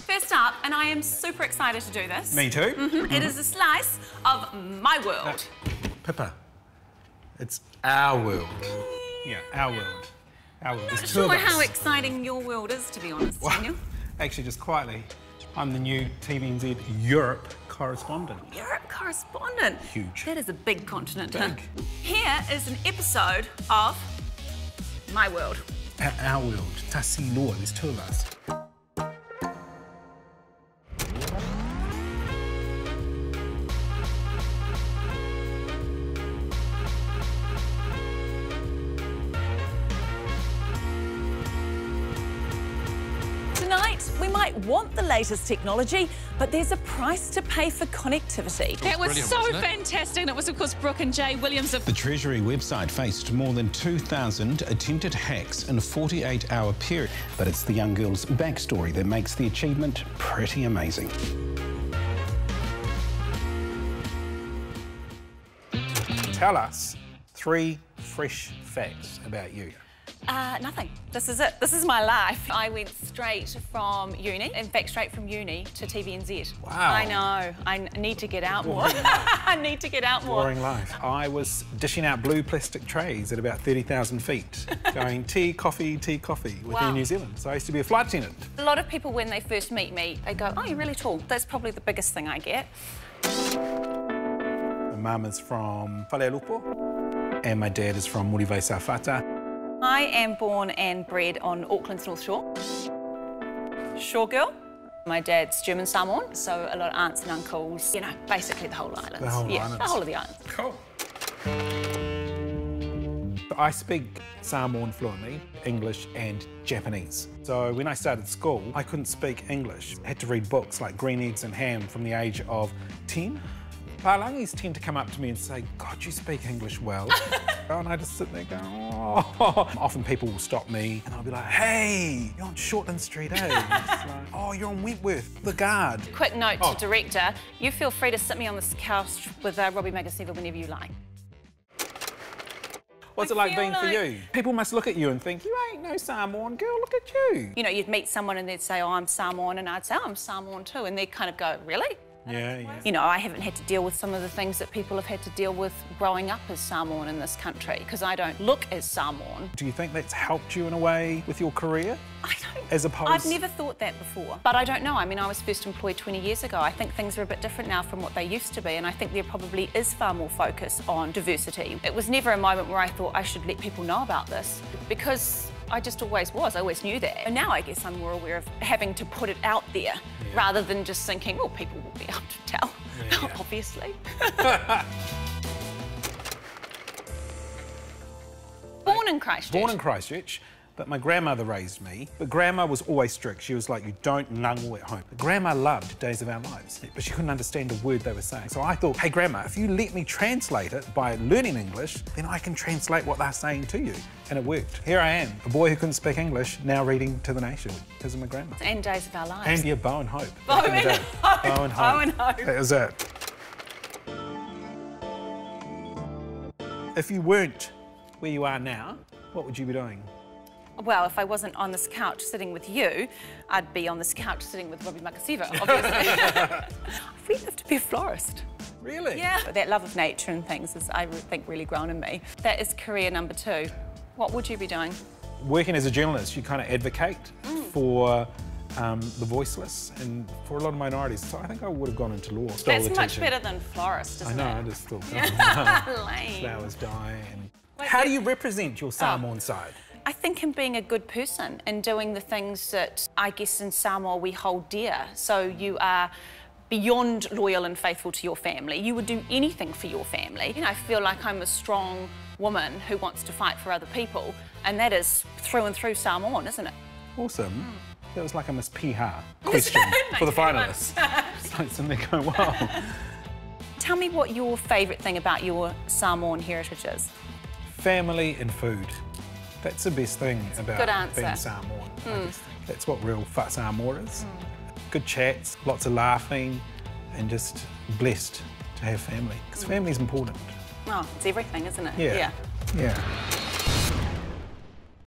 First up, and I am super excited to do this. Me too. It is a slice of my world. Pippa, it's our world. Yeah, our world. Our world. I'm not sure how exciting your world is, to be honest, Daniel. Actually, just quietly, I'm the new TVNZ Europe correspondent. Europe correspondent? Huge. That is a big continent. Big. Here is an episode of my world. Our world. Tasi Loa, there's two of us. Tonight, we might want the latest technology, but there's a price to pay for connectivity. That was so fantastic, and it was, of course, Brooke and Jay Williams. The Treasury website faced more than 2,000 attempted hacks in a 48-hour period. But it's the young girl's backstory that makes the achievement pretty amazing. Tell us 3 fresh facts about you. Nothing. This is it. This is my life. I went straight from uni, in fact, straight from uni to TVNZ. Wow. I know. I need to get out more. I need to get out more. Boring life. I was dishing out blue plastic trays at about 30,000 feet, going tea, coffee within New Zealand. So I used to be a flight attendant. A lot of people, when they first meet me, they go, oh, you're really tall. That's probably the biggest thing I get. My mum is from Whalealupo, and my dad is from Muriwai Sawhata. I am born and bred on Auckland's North Shore. Shore girl. My dad's German Samoan, so a lot of aunts and uncles, you know, basically the whole island. The whole island. The whole of the island. Cool. I speak Samoan fluently, English and Japanese. So when I started school, I couldn't speak English. I had to read books like Green Eggs and Ham from the age of 10. Palangis tend to come up to me and say, God, you speak English well. And I just sit there going, oh. Often people will stop me and I'll be like, hey, you're on Shortland Street, eh? It's like, oh, you're on Wentworth, the guard. Quick note to director, you feel free to sit me on this couch with Robbie Magasiva whenever you like. What's it like being for you? People must look at you and think, you ain't no Samoan girl, look at you. You know, you'd meet someone and they'd say, oh, I'm Samoan, and I'd say, oh, I'm Samoan too, and they'd kind of go, really? Yeah. You know, I haven't had to deal with some of the things that people have had to deal with growing up as Samoan in this country, because I don't look as Samoan. Do you think that's helped you in a way with your career? I don't. As opposed... I've never thought that before, but I don't know. I mean, I was first employed 20 years ago. I think things are a bit different now from what they used to be, and I think there probably is far more focus on diversity. It was never a moment where I thought I should let people know about this, because I just always was. I always knew that. And now I guess I'm more aware of having to put it out there rather than just thinking, oh, people will be able to tell, obviously. Born in Christchurch. Born in Christchurch, but my grandmother raised me. But Grandma was always strict. She was like, you don't ngangu at home. But Grandma loved Days of Our Lives, but she couldn't understand a word they were saying. So I thought, hey, Grandma, if you let me translate it by learning English, then I can translate what they're saying to you. And it worked. Here I am, a boy who couldn't speak English, now reading to the nation because of my grandma. And Days of Our Lives. And yeah, Bow and Hope. Bow and Hope. Bow and Hope. Bow and Hope. That was it. If you weren't where you are now, what would you be doing? Well, if I wasn't on this couch sitting with you, I'd be on this couch sitting with Robbie Magasiva, obviously. I'd really love to be a florist. Really? Yeah. But that love of nature and things is, I think, really grown in me. That is career number 2. What would you be doing? Working as a journalist, you kind of advocate for the voiceless and for a lot of minorities. So I think I would have gone into law. That's much better than florist, isn't it? I know, I just thought, Lame. flowers die. And... How do you represent your Samoan side? I think in being a good person and doing the things that I guess in Samoa we hold dear. So you are beyond loyal and faithful to your family. You would do anything for your family. You know, I feel like I'm a strong woman who wants to fight for other people, and that is through and through Samoan, isn't it? Awesome. That was like a Miss Piha question for the finalists. It's like something going, wow. Tell me what your favourite thing about your Samoan heritage is. Family and food. That's the best thing about being Samoan. I just think that's what real Samoa is. Good chats, lots of laughing, and just blessed to have family. Because family's important. Oh, it's everything, isn't it? Yeah.